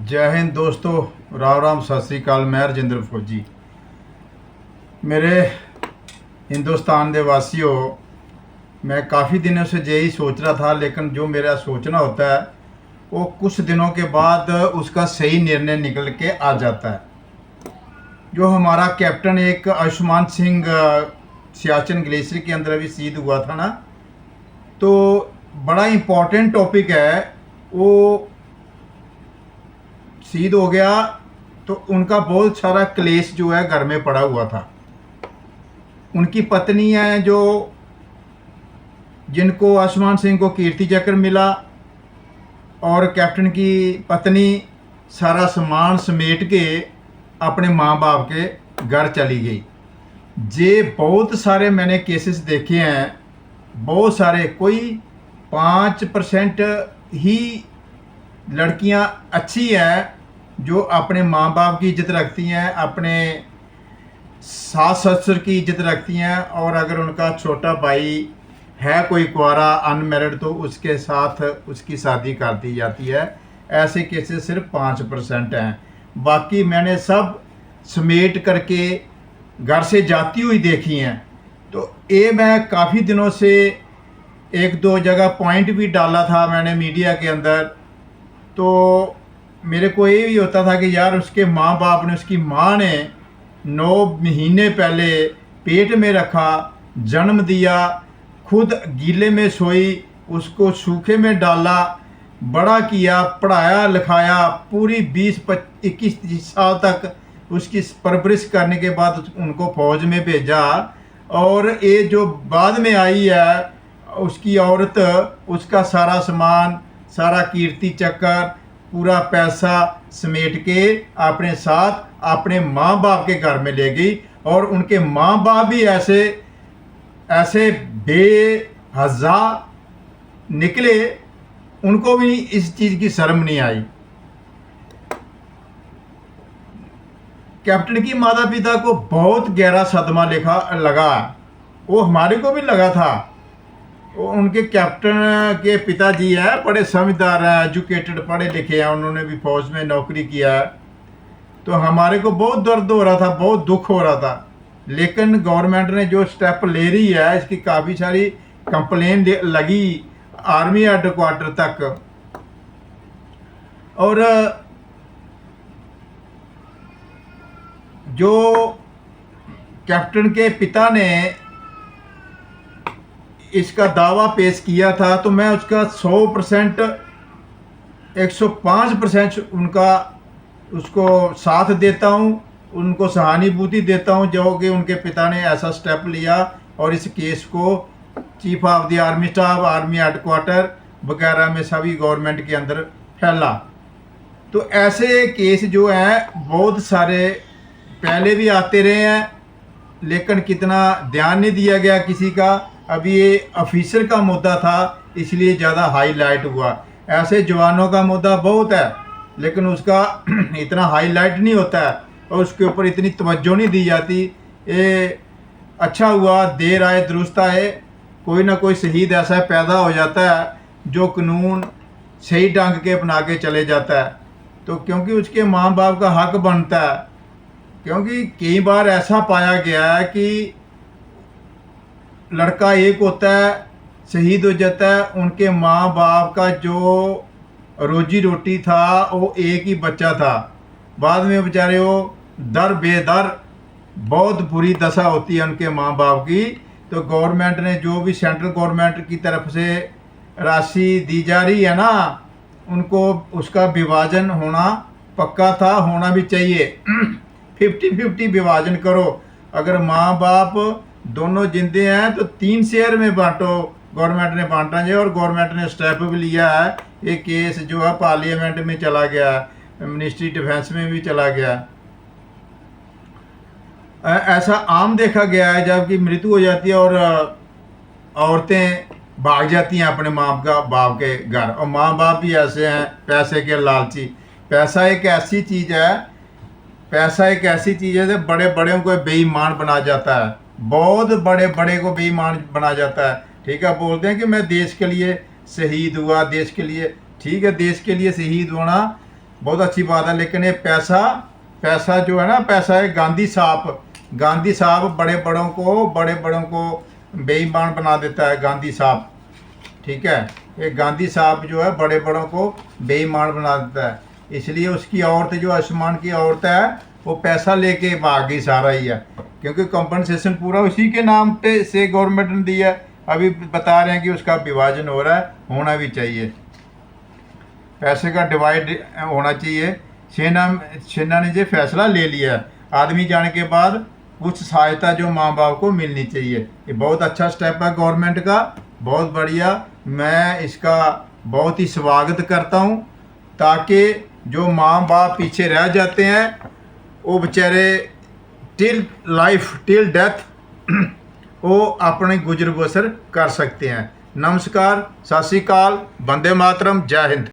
जय हिंद दोस्तों, राम राम, सत श्री अकाल। मैं रजिंदर फौजी। मेरे हिंदुस्तान दे वासियों, मैं काफ़ी दिनों से यही सोच रहा था, लेकिन जो मेरा सोचना होता है वो कुछ दिनों के बाद उसका सही निर्णय निकल के आ जाता है। जो हमारा कैप्टन एक आयुष्मान सिंह सियाचिन ग्लेशियर के अंदर अभी शहीद हुआ था ना, तो बड़ा इम्पोर्टेंट टॉपिक है। वो शहीद हो गया तो उनका बहुत सारा क्लेश जो है घर में पड़ा हुआ था। उनकी पत्नी है जो, जिनको आयुष्मान सिंह को कीर्ति चक्र मिला, और कैप्टन की पत्नी सारा सामान समेट के अपने माँ बाप के घर चली गई। ये बहुत सारे मैंने केसेस देखे हैं, बहुत सारे। कोई 5% ही लड़कियां अच्छी हैं जो अपने माँ बाप की इज्जत रखती हैं, अपने सास ससुर की इज्जत रखती हैं, और अगर उनका छोटा भाई है कोई कुंवारा अनमैरिड तो उसके साथ उसकी शादी कर दी जाती है। ऐसे केसेस सिर्फ 5% हैं। बाकी मैंने सब समेट करके घर से जाती हुई देखी हैं। तो ये मैं काफ़ी दिनों से एक दो जगह पॉइंट भी डाला था मैंने मीडिया के अंदर। तो मेरे को ये भी होता था कि यार, उसके माँ बाप ने, उसकी माँ ने 9 महीने पहले पेट में रखा, जन्म दिया, खुद गीले में सोई, उसको सूखे में डाला, बड़ा किया, पढ़ाया लिखाया, पूरी 20-21 साल तक उसकी परवरिश करने के बाद उनको फौज में भेजा। और ये जो बाद में आई है उसकी औरत, उसका सारा सामान, सारा कीर्ति चक्र, पूरा पैसा समेट के अपने साथ अपने माँ बाप के घर में ले गई। और उनके माँ बाप भी ऐसे ऐसे बेहजा निकले, उनको भी इस चीज़ की शर्म नहीं आई। कैप्टन की माता पिता को बहुत गहरा सदमा लगा। वो हमारे को भी लगा था। उनके कैप्टन के पिताजी हैं, बड़े समझदार हैं, एजुकेटेड, पढ़े लिखे हैं, उन्होंने भी फौज में नौकरी किया है। तो हमारे को बहुत दर्द हो रहा था, बहुत दुख हो रहा था। लेकिन गवर्नमेंट ने जो स्टेप ले रही है, इसकी काफ़ी सारी कंप्लेन लगी आर्मी हेडक्वार्टर तक। और जो कैप्टन के पिता ने इसका दावा पेश किया था, तो मैं उसका 100%, 105% उसको साथ देता हूँ, उनको सहानुभूति देता हूँ, जो कि उनके पिता ने ऐसा स्टेप लिया और इस केस को chief of the army staff, army headquarter वगैरह में सभी गवर्नमेंट के अंदर फैला। तो ऐसे केस जो हैं बहुत सारे पहले भी आते रहे हैं, लेकिन कितना ध्यान नहीं दिया गया किसी का। अभी ये ऑफिसर का मुद्दा था, इसलिए ज़्यादा हाईलाइट हुआ। ऐसे जवानों का मुद्दा बहुत है, लेकिन उसका इतना हाईलाइट नहीं होता है और उसके ऊपर इतनी तवज्जो नहीं दी जाती। ये अच्छा हुआ, देर आए दुरुस्त आए, कोई ना कोई शहीद ऐसा पैदा हो जाता है जो कानून सही ढंग के अपना के चले जाता है। तो क्योंकि उसके माँ बाप का हक बनता है, क्योंकि कई बार ऐसा पाया गया है कि लड़का एक होता है, शहीद हो जाता है, उनके माँ बाप का जो रोजी रोटी था वो एक ही बच्चा था, बाद में बेचारे वो दर बेदर, बहुत बुरी दशा होती है उनके माँ बाप की। तो गवर्नमेंट ने जो भी सेंट्रल गवर्नमेंट की तरफ से राशि दी जा रही है ना, उनको उसका विभाजन होना पक्का था, होना भी चाहिए। 50-50 विभाजन करो। अगर माँ बाप दोनों जिंदे हैं तो 3 शेयर में बांटो, गवर्नमेंट ने बांटना चाहिए। और गवर्नमेंट ने स्टेप भी लिया है। ये केस जो है पार्लियामेंट में चला गया, मिनिस्ट्री डिफेंस में भी चला गया। ऐसा आम देखा गया है, जबकि मृत्यु हो जाती है और औरतें भाग जाती हैं अपने माँ बाप के घर। और माँ बाप भी ऐसे हैं, पैसे के लालची। पैसा एक ऐसी चीज़ है जो बड़े बड़े को बेईमान बना जाता है, बहुत बड़े बड़े को बेईमान बना जाता है। ठीक है, बोलते हैं कि मैं देश के लिए शहीद हुआ, देश के लिए। ठीक है, देश के लिए शहीद होना बहुत अच्छी बात है। लेकिन ये पैसा जो है ना, पैसा है गांधी साहब बड़े बड़ों को बेईमान बना देता है गांधी साहब। ठीक है, ये गांधी साहब जो है बड़े बड़ों को बेईमान बना देता है। इसलिए उसकी औरत जो आयुष्मान की औरत है वो पैसा लेके भाग गई सारा ही है, क्योंकि कंपनसेशन पूरा उसी के नाम पे से गवर्नमेंट ने दिया है। अभी बता रहे हैं कि उसका विभाजन हो रहा है, होना भी चाहिए, पैसे का डिवाइड होना चाहिए। सेना ने जो फैसला ले लिया है, आदमी जाने के बाद कुछ सहायता जो माँ बाप को मिलनी चाहिए। ये बहुत अच्छा स्टेप है गवर्नमेंट का, बहुत बढ़िया। मैं इसका बहुत ही स्वागत करता हूँ, ताकि जो माँ बाप पीछे रह जाते हैं वो बेचारे टिल डेथ वो अपनी गुजर बसर कर सकते हैं। नमस्कार, सत श्री अकाल, वंदे मातरम, जय हिंद।